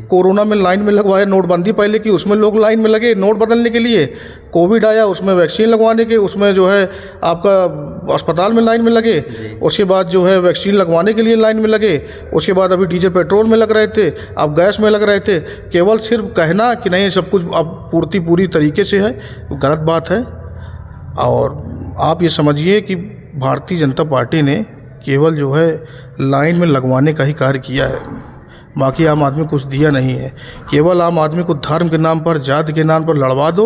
Corona में line में लगवाए, नोटबंदी पहले की उसमें लोग लाइन में लगे नोट बदलने के लिए, कोविड आया उसमें वैक्सीन लगवाने के, उसमें जो है आपका अस्पताल में लाइन में लगे, उसके बाद जो है वैक्सीन लगवाने के लिए लाइन में लगे, उसके बाद अभी डीजल पेट्रोल में लग रहे थे, अब गैस में लग रहे थे। केवल सिर्फ कहना कि नहीं सब कुछ अब पूरी तरीके से है, गलत बात है। और आप ये समझिए कि भारतीय जनता पार्टी ने केवल जो है लाइन में लगवाने का ही कार्य किया है, बाकी आम आदमी कुछ दिया नहीं है। केवल आम आदमी को धर्म के नाम पर, जाति के नाम पर लड़वा दो।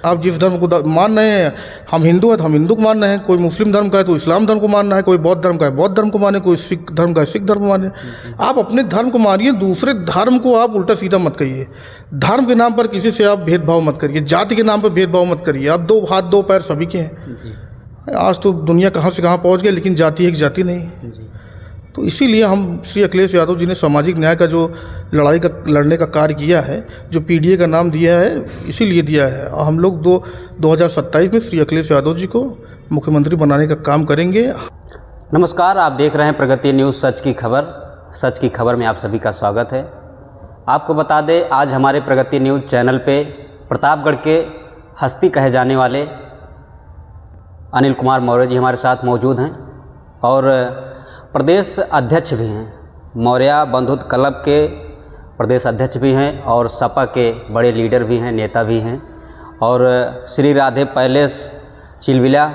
आप जिस धर्म को मान रहे हैं, हम हिंदू हैं तो हम हिंदू को मान रहे हैं, कोई मुस्लिम धर्म का है तो इस्लाम धर्म को मानना है, कोई बौद्ध धर्म का है बौद्ध धर्म को माने, कोई सिख धर्म का है सिख धर्म को माने। आप अपने धर्म को मानिए, दूसरे धर्म को आप उल्टा सीधा मत कहिए। धर्म के नाम पर किसी से आप भेदभाव मत करिए, जाति के नाम पर भेदभाव मत करिए। आप दो हाथ दो पैर सभी के हैं। आज तो दुनिया कहाँ से कहाँ पहुँच गई, लेकिन जाति एक जाति नहीं। तो इसीलिए हम श्री अखिलेश यादव जी ने सामाजिक न्याय का जो लड़ने का कार्य किया है, जो पीडीए का नाम दिया है, इसीलिए दिया है। और हम लोग 2027 में श्री अखिलेश यादव जी को मुख्यमंत्री बनाने का काम करेंगे। नमस्कार, आप देख रहे हैं प्रगति न्यूज़ सच की खबर। सच की खबर में आप सभी का स्वागत है। आपको बता दें, आज हमारे प्रगति न्यूज़ चैनल पे प्रतापगढ़ के हस्ती कहे जाने वाले अनिल कुमार मौर्य जी हमारे साथ मौजूद हैं और प्रदेश अध्यक्ष भी हैं। मौर्य बंधुत्व क्लब के प्रदेश अध्यक्ष भी हैं और सपा के बड़े लीडर भी हैं, नेता भी हैं। और श्री राधे पैलेस चिलविला,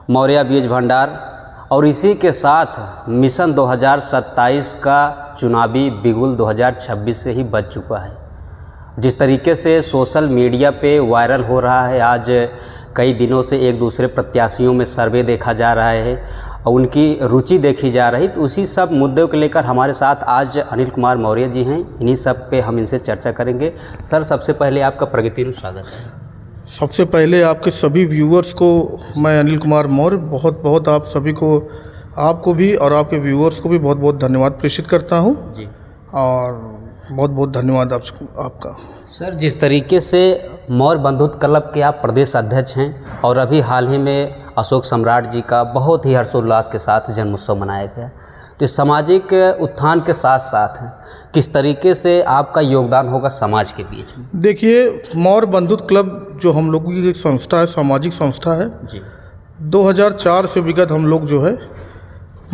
मौर्य बीज भंडार और इसी के साथ मिशन 2027 का चुनावी बिगुल 2026 से ही बज चुका है। जिस तरीके से सोशल मीडिया पे वायरल हो रहा है, आज कई दिनों से एक दूसरे प्रत्याशियों में सर्वे देखा जा रहा है और उनकी रुचि देखी जा रही, तो उसी सब मुद्दों को लेकर हमारे साथ आज अनिल कुमार मौर्य जी हैं। इन्हीं सब पे हम इनसे चर्चा करेंगे। सर, सबसे पहले आपका प्रगति में स्वागत है। सबसे पहले आपके सभी व्यूअर्स को मैं अनिल कुमार मौर्य बहुत आप सभी को, आपको भी और आपके व्यूअर्स को भी बहुत धन्यवाद प्रेषित करता हूँ जी। और बहुत धन्यवाद आपका। सर, जिस तरीके से मौर्य बंधुत्व क्लब के आप प्रदेश अध्यक्ष हैं और अभी हाल ही में अशोक सम्राट जी का बहुत ही हर्षोल्लास के साथ जन्मोत्सव मनाया गया, तो सामाजिक उत्थान के साथ साथ किस तरीके से आपका योगदान होगा समाज के बीच में? देखिए, मौर्य बंधुत्व क्लब जो हम लोगों की एक संस्था है, सामाजिक संस्था है जी। 2004 से विगत हम लोग जो है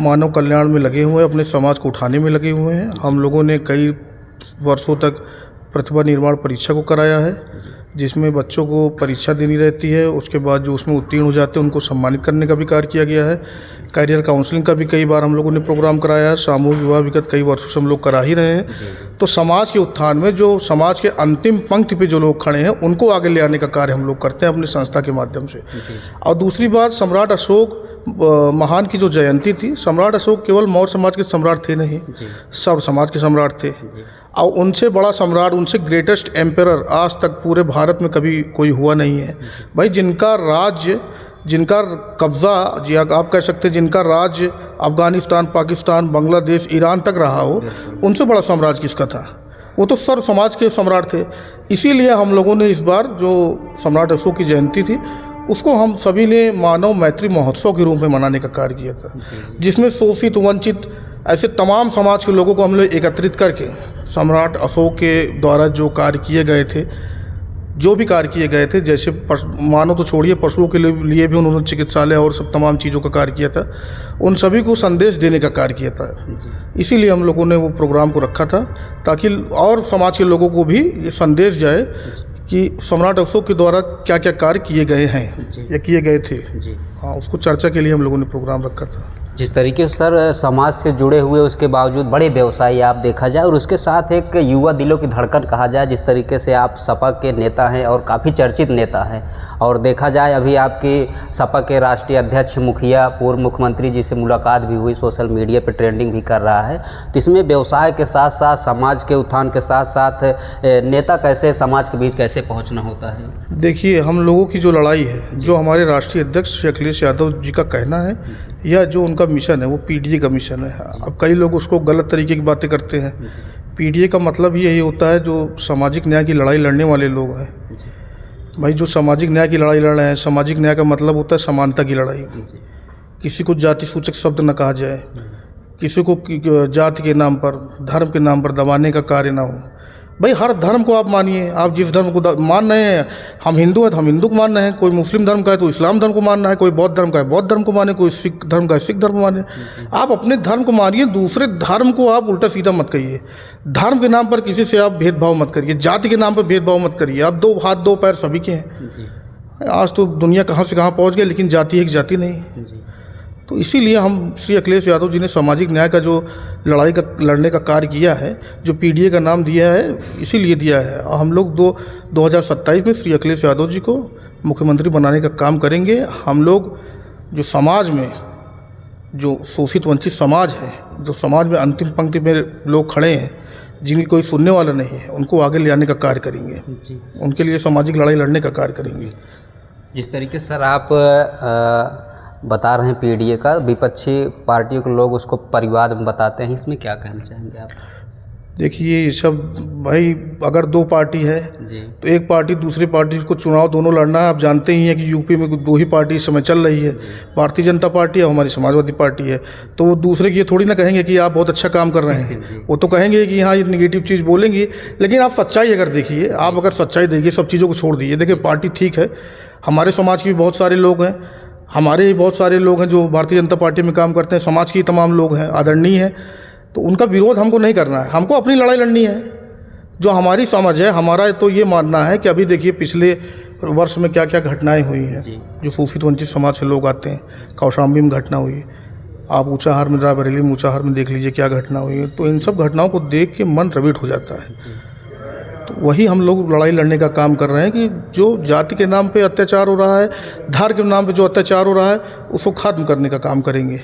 मानव कल्याण में लगे हुए हैं, अपने समाज को उठाने में लगे हुए हैं। हम लोगों ने कई वर्षों तक प्रतिभा निर्माण परीक्षा को कराया है, जिसमें बच्चों को परीक्षा देनी रहती है। उसके बाद जो उसमें उत्तीर्ण हो जाते हैं उनको सम्मानित करने का भी कार्य किया गया है। करियर काउंसलिंग का भी कई बार हम लोगों ने प्रोग्राम कराया है। सामूहिक विवाह विगत कई वर्षों से हम लोग करा ही रहे हैं। तो समाज के उत्थान में जो समाज के अंतिम पंक्ति पे जो लोग खड़े हैं उनको आगे ले आने का कार्य हम लोग करते हैं अपनी संस्था के माध्यम से। और दूसरी बात, सम्राट अशोक महान की जो जयंती थी, सम्राट अशोक केवल मौर्य समाज के सम्राट थे नहीं, सब समाज के सम्राट थे। और उनसे बड़ा सम्राट, उनसे ग्रेटेस्ट एम्परर आज तक पूरे भारत में कभी कोई हुआ नहीं है भाई। जिनका राज्य, जिनका कब्ज़ा, जी आप कह सकते हैं, जिनका राज्य अफ़गानिस्तान, पाकिस्तान, बांग्लादेश, ईरान तक रहा हो, उनसे बड़ा साम्राज्य किसका था? वो तो सर्व समाज के सम्राट थे। इसीलिए हम लोगों ने इस बार जो सम्राट अशोक की जयंती थी उसको हम सभी ने मानव मैत्री महोत्सव के रूप में मनाने का कार्य किया था, जिसमें शोषित, वंचित, ऐसे तमाम समाज के लोगों को हम लोग एकत्रित करके सम्राट अशोक के द्वारा जो कार्य किए गए थे, जो भी कार्य किए गए थे, जैसे मानव तो छोड़िए, पशुओं के लिए भी उन्होंने चिकित्सालय और सब तमाम चीज़ों का कार्य किया था, उन सभी को संदेश देने का कार्य किया था। इसीलिए हम लोगों ने वो प्रोग्राम को रखा था, ताकि और समाज के लोगों को भी ये संदेश जाए कि सम्राट अशोक के द्वारा क्या क्या कार्य किए गए हैं या किए गए थे। हाँ, उसको चर्चा के लिए हम लोगों ने प्रोग्राम रखा था। जिस तरीके से सर समाज से जुड़े हुए, उसके बावजूद बड़े व्यवसायी आप देखा जाए और उसके साथ एक युवा दिलों की धड़कन कहा जाए, जिस तरीके से आप सपा के नेता हैं और काफ़ी चर्चित नेता हैं, और देखा जाए अभी आपकी सपा के राष्ट्रीय अध्यक्ष, मुखिया, पूर्व मुख्यमंत्री जी से मुलाकात भी हुई, सोशल मीडिया पर ट्रेंडिंग भी कर रहा है। तो इसमें व्यवसाय के साथ साथ, समाज के उत्थान के साथ साथ नेता कैसे समाज के बीच कैसे पहुँचना होता है? देखिए, हम लोगों की जो लड़ाई है, जो हमारे राष्ट्रीय अध्यक्ष श्री अखिलेश यादव जी का कहना है या जो उनका मिशन है, वो पीडीए का मिशन है। अब कई लोग उसको गलत तरीके की बातें करते हैं। पीडीए का मतलब यही होता है, जो सामाजिक न्याय की लड़ाई लड़ने वाले लोग हैं भाई, जो सामाजिक न्याय की लड़ाई लड़ रहे हैं। सामाजिक न्याय का मतलब होता है समानता की लड़ाई, किसी को जाति सूचक शब्द न कहा जाए, किसी को जाति के नाम पर, धर्म के नाम पर दबाने का कार्य ना हो। भाई हर धर्म को आप मानिए, आप जिस धर्म को मान रहे हैं, हम हिंदू हैं तो हम हिंदू को मान रहे हैं, कोई मुस्लिम धर्म का है तो इस्लाम धर्म को मानना है, कोई बौद्ध धर्म का है बौद्ध धर्म को माने, कोई सिख धर्म का है सिख धर्म को माने। आप अपने धर्म को मानिए, दूसरे धर्म को आप उल्टा सीधा मत कहिए। धर्म के नाम पर किसी से आप भेदभाव मत करिए, जाति के नाम पर भेदभाव मत करिए। आप दो हाथ दो पैर सभी के हैं। आज तो दुनिया कहाँ से कहाँ पहुँच गई, लेकिन जाति एक जाति नहीं। तो इसीलिए हम श्री अखिलेश यादव जी ने सामाजिक न्याय का जो लड़ने का कार्य किया है, जो पीडीए का नाम दिया है, इसीलिए दिया है। और हम लोग 2027 में श्री अखिलेश यादव जी को मुख्यमंत्री बनाने का काम करेंगे। हम लोग जो समाज में जो शोषित वंचित समाज है, जो समाज में अंतिम पंक्ति में लोग खड़े हैं, जिनकी कोई सुनने वाला नहीं है, उनको आगे ले आने का कार्य करेंगे। उनके लिए सामाजिक लड़ाई लड़ने का कार्य करेंगे। जिस तरीके से सर आप बता रहे हैं पीडीए का, विपक्षी पार्टियों के लोग उसको परिवाद में बताते हैं, इसमें क्या कहना चाहेंगे आप? देखिए ये सब भाई, अगर दो पार्टी है जी, तो एक पार्टी दूसरी पार्टी को चुनाव दोनों लड़ना है। आप जानते ही हैं कि यूपी में दो ही पार्टी इस समय चल रही है, भारतीय जनता पार्टी और हमारी समाजवादी पार्टी है। तो वो दूसरे की ये थोड़ी ना कहेंगे कि आप बहुत अच्छा काम कर रहे हैं, वो तो कहेंगे कि हाँ ये निगेटिव चीज़ बोलेंगी। लेकिन आप सच्चाई अगर देखिए, आप अगर सच्चाई देखिए, सब चीज़ों को छोड़ दीजिए। देखिए पार्टी ठीक है, हमारे समाज के भी बहुत सारे लोग हैं, हमारे ही बहुत सारे लोग हैं जो भारतीय जनता पार्टी में काम करते हैं, समाज के तमाम लोग हैं, आदरणीय हैं। तो उनका विरोध हमको नहीं करना है, हमको अपनी लड़ाई लड़नी है। जो हमारी समझ है, हमारा तो ये मानना है कि अभी देखिए पिछले वर्ष में क्या क्या घटनाएं हुई हैं। जो शोषित वंचित समाज से लोग आते हैं, कौशाम्बी में घटना हुई, आप ऊंचाहार में, रायबरेली में ऊंचाहार में देख लीजिए क्या घटना हुई है। तो इन सब घटनाओं को देख के मन द्रवित हो जाता है। तो वही हम लोग लड़ाई लड़ने का काम कर रहे हैं कि जो जाति के नाम पे अत्याचार हो रहा है, धर्म के नाम पे जो अत्याचार हो रहा है, उसको ख़त्म करने का काम करेंगे।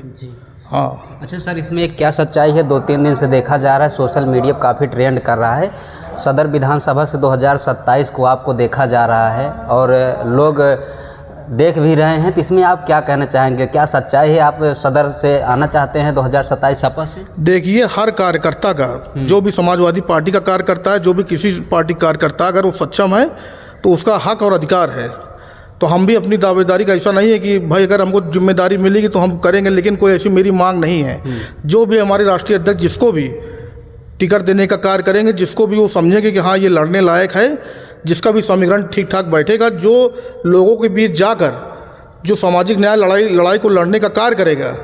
हाँ। अच्छा सर, इसमें क्या सच्चाई है? 2-3 दिन से देखा जा रहा है, सोशल मीडिया काफ़ी ट्रेंड कर रहा है। सदर विधानसभा से 2027 को आपको देखा जा रहा है और लोग देख भी रहे हैं, तो इसमें आप क्या कहना चाहेंगे? क्या सच्चाई है? आप सदर से आना चाहते हैं 2027 सपा से? देखिए हर कार्यकर्ता का, जो भी समाजवादी पार्टी का कार्यकर्ता है, जो भी किसी पार्टी का कार्यकर्ता, अगर वो सक्षम है तो उसका हक और अधिकार है। तो हम भी अपनी दावेदारी का, ऐसा नहीं है कि भाई अगर हमको जिम्मेदारी मिलेगी तो हम करेंगे, लेकिन कोई ऐसी मेरी मांग नहीं है। जो भी हमारे राष्ट्रीय अध्यक्ष जिसको भी टिकट देने का कार्य करेंगे, जिसको भी वो समझेंगे कि हाँ ये लड़ने लायक है, जिसका भी समीकरण ठीक ठाक बैठेगा, जो लोगों के बीच जाकर जो सामाजिक न्याय लड़ाई को लड़ने का कार्य करेगा,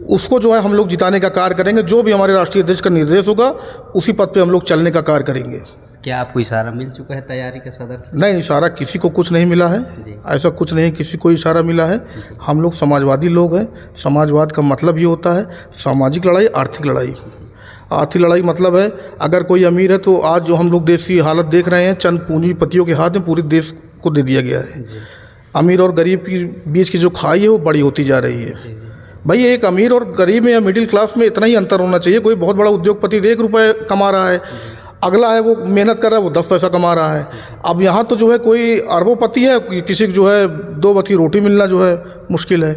उसको जो है हम लोग जिताने का कार्य करेंगे। जो भी हमारे राष्ट्रीय अध्यक्ष का निर्देश होगा, उसी पद पे हम लोग चलने का कार्य करेंगे। क्या आपको इशारा मिल चुका है तैयारी के सदर से? नहीं, इशारा किसी को कुछ नहीं मिला है, ऐसा कुछ नहीं किसी को इशारा मिला है। हम लोग समाजवादी लोग हैं। समाजवाद का मतलब ये होता है सामाजिक लड़ाई, आर्थिक लड़ाई। आर्थिक लड़ाई मतलब है अगर कोई अमीर है तो आज जो हम लोग देश की हालत देख रहे हैं, चंद पूंजीपतियों के हाथ में पूरे देश को दे दिया गया है। अमीर और गरीब के बीच की जो खाई है वो बड़ी होती जा रही है। भाई एक अमीर और गरीब में या मिडिल क्लास में इतना ही अंतर होना चाहिए। कोई बहुत बड़ा उद्योगपति 1 रुपये कमा रहा है, अगला है वो मेहनत कर रहा है, वो 10 पैसा कमा रहा है। अब यहाँ तो जो है कोई अरबोपति है, किसी को जो है 2 वक्त की रोटी मिलना जो है मुश्किल है।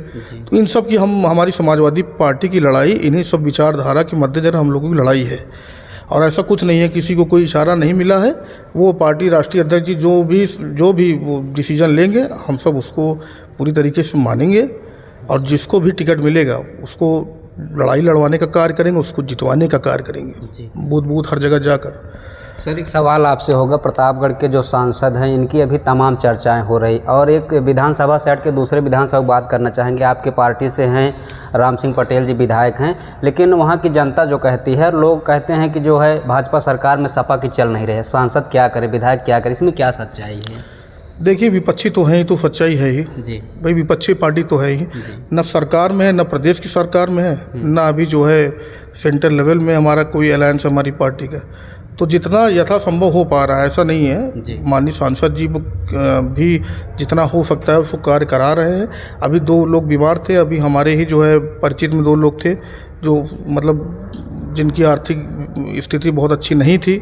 तो इन सब की हमारी समाजवादी पार्टी की लड़ाई इन्हीं सब विचारधारा के मद्देनजर हम लोगों की लड़ाई है। और ऐसा कुछ नहीं है, किसी को कोई इशारा नहीं मिला है। वो पार्टी राष्ट्रीय अध्यक्ष जी जो भी वो डिसीजन लेंगे, हम सब उसको पूरी तरीके से मानेंगे। और जिसको भी टिकट मिलेगा उसको लड़ाई लड़वाने का कार्य करेंगे, उसको जितवाने का कार्य करेंगे, बूथ बूथ हर जगह जाकर। सर एक सवाल आपसे होगा, प्रतापगढ़ के जो सांसद हैं इनकी अभी तमाम चर्चाएं हो रही, और एक विधानसभा से हट के दूसरे विधानसभा बात करना चाहेंगे। आपके पार्टी से हैं राम सिंह पटेल जी, विधायक हैं, लेकिन वहां की जनता जो कहती है, लोग कहते हैं कि जो है भाजपा सरकार में सपा की चल नहीं रहे, सांसद क्या करे, विधायक क्या करे, इसमें क्या सच्चाई है? देखिए विपक्षी तो है ही, तो सच्चाई है ही भाई। विपक्षी पार्टी तो है ही, न सरकार में है, न प्रदेश की सरकार में है, न अभी जो है सेंट्रल लेवल में हमारा कोई अलायंस हमारी पार्टी का। तो जितना यथासंभव हो पा रहा है, ऐसा नहीं है। माननीय सांसद जी भी जितना हो सकता है उसको कार्य करा रहे हैं। अभी 2 लोग बीमार थे, अभी हमारे ही जो है परिचित में 2 लोग थे जो मतलब जिनकी आर्थिक स्थिति बहुत अच्छी नहीं थी।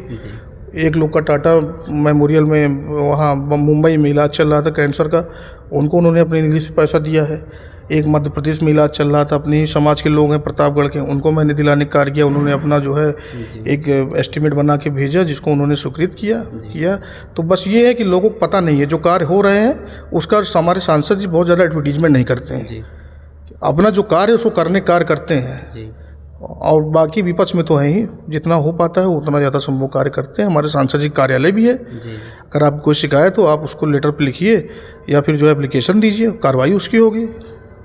एक लोग का टाटा मेमोरियल में वहाँ मुंबई में इलाज चल रहा था कैंसर का, उनको उन्होंने अपनी निधि से पैसा दिया है। एक मध्य प्रदेश में इलाज चल रहा था, अपनी समाज के लोग हैं प्रतापगढ़ के, उनको मैंने दिलाने का कार्य किया। उन्होंने अपना जो है एक एस्टिमेट बना के भेजा, जिसको उन्होंने स्वीकृत किया। तो बस ये है कि लोगों को पता नहीं है जो कार्य हो रहे हैं उसका हमारे सांसद जी बहुत ज़्यादा एडवर्टीजमेंट नहीं करते हैं। अपना जो कार्य है उसको कार्य करते हैं। और बाकी विपक्ष में तो है ही, जितना हो पाता है उतना ज़्यादा संभव कार्य करते हैं। हमारे सांसद जी कार्यालय भी है, अगर आप कोई शिकायत हो आप उसको लेटर पे लिखिए या फिर जो है एप्लीकेशन दीजिए, कार्रवाई उसकी होगी।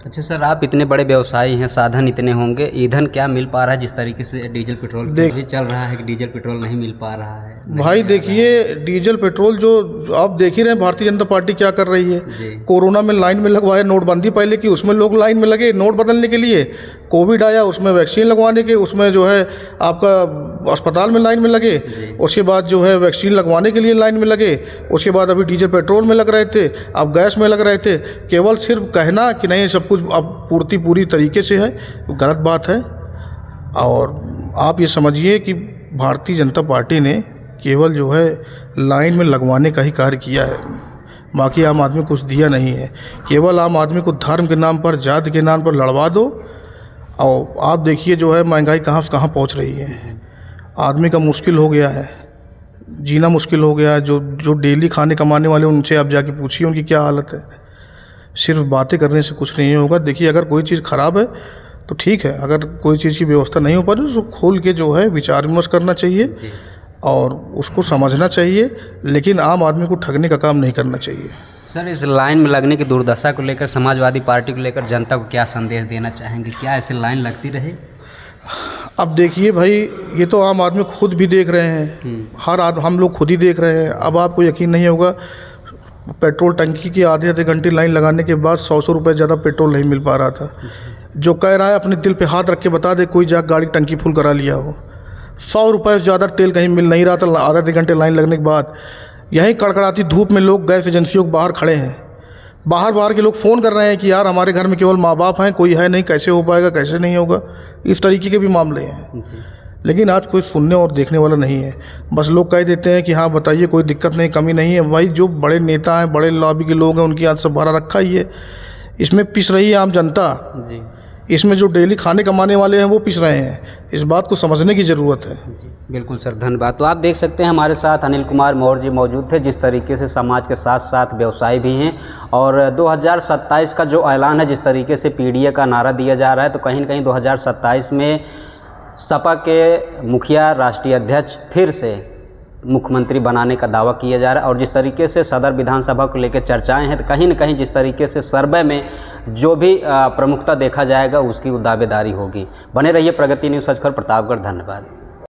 अच्छा सर, आप इतने बड़े व्यवसायी हैं, साधन इतने होंगे, ईंधन क्या मिल पा रहा है? जिस तरीके से डीजल पेट्रोल भी चल रहा है कि डीजल पेट्रोल नहीं मिल पा रहा है। भाई देखिए, डीजल पेट्रोल जो आप देख ही रहे हैं, भारतीय जनता पार्टी क्या कर रही है। कोरोना में लाइन में लगवाए, नोटबंदी पहले की, उसमें लोग लाइन में लगे नोट बदलने के लिए। कोविड आया, उसमें वैक्सीन लगवाने के, उसमें जो है आपका अस्पताल में लाइन में लगे। उसके बाद जो है वैक्सीन लगवाने के लिए लाइन में लगे। उसके बाद अभी डीजल पेट्रोल में लग रहे थे, अब गैस में लग रहे थे। केवल सिर्फ कहना कि नहीं सब कुछ अब पूर्ति पूरी तरीके से है, गलत बात है। और आप ये समझिए कि भारतीय जनता पार्टी ने केवल जो है लाइन में लगवाने का ही कार्य किया है, बाकी आम आदमी कुछ दिया नहीं है। केवल आम आदमी को धर्म के नाम पर, जाति के नाम पर लड़वा दो। और आप देखिए जो है महंगाई कहाँ से कहाँ पहुँच रही है। आदमी का मुश्किल हो गया है, जीना मुश्किल हो गया है। जो डेली खाने कमाने वाले, उनसे आप जाके पूछिए उनकी क्या हालत है। सिर्फ बातें करने से कुछ नहीं होगा। देखिए, अगर कोई चीज़ ख़राब है तो ठीक है, अगर कोई चीज़ की व्यवस्था नहीं हो पा रही तो खोल के जो है विचार विमर्श करना चाहिए और उसको समझना चाहिए, लेकिन आम आदमी को ठगने का काम नहीं करना चाहिए। सर, इस लाइन में लगने की दुर्दशा को लेकर समाजवादी पार्टी को लेकर जनता को क्या संदेश देना चाहेंगे? क्या ऐसे लाइन लगती रहे? अब देखिए भाई, ये तो आम आदमी खुद भी देख रहे हैं, हम लोग खुद ही देख रहे हैं। अब आपको यकीन नहीं होगा, पेट्रोल टंकी की आधे घंटे लाइन लगाने के बाद 100 रुपये ज़्यादा पेट्रोल नहीं मिल पा रहा था। जो कह रहा है अपने दिल पे हाथ रख के बता दे, कोई जाकर गाड़ी टंकी फुल करा लिया हो। 100 रुपये से ज़्यादा तेल कहीं मिल नहीं रहा था आधे घंटे लाइन लगने के बाद। यहीं कड़कड़ाती धूप में लोग गैस एजेंसियों के बाहर खड़े हैं। बाहर के लोग फ़ोन कर रहे हैं कि यार हमारे घर में केवल माँ बाप हैं, कोई है नहीं, कैसे हो पाएगा, कैसे नहीं होगा। इस तरीके के भी मामले हैं। लेकिन आज कोई सुनने और देखने वाला नहीं है। बस लोग कह देते हैं कि हाँ बताइए, कोई दिक्कत नहीं, कमी नहीं है। भाई जो बड़े नेता हैं, बड़े लॉबी के लोग हैं, उनकी हाथ से भरा रखा ही है। इसमें पिस रही है आम जनता जी। इसमें जो डेली खाने कमाने वाले हैं वो पिस रहे हैं। इस बात को समझने की ज़रूरत है जी। बिल्कुल सर, धन्यवाद। तो आप देख सकते हैं हमारे साथ अनिल कुमार मौर्य जी मौजूद थे, जिस तरीके से समाज के साथ साथ व्यवसायी भी हैं। और 2027 का जो ऐलान है, जिस तरीके से पीडीए का नारा दिया जा रहा है, तो कहीं न कहीं 2027 में सपा के मुखिया, राष्ट्रीय अध्यक्ष फिर से मुख्यमंत्री बनाने का दावा किया जा रहा है। और जिस तरीके से सदर विधानसभा को लेकर चर्चाएं हैं, तो कहीं न कहीं जिस तरीके से सर्वे में जो भी प्रमुखता देखा जाएगा उसकी दावेदारी होगी। बने रहिए प्रगति न्यूज़ सचखबर, प्रतापगढ़। धन्यवाद।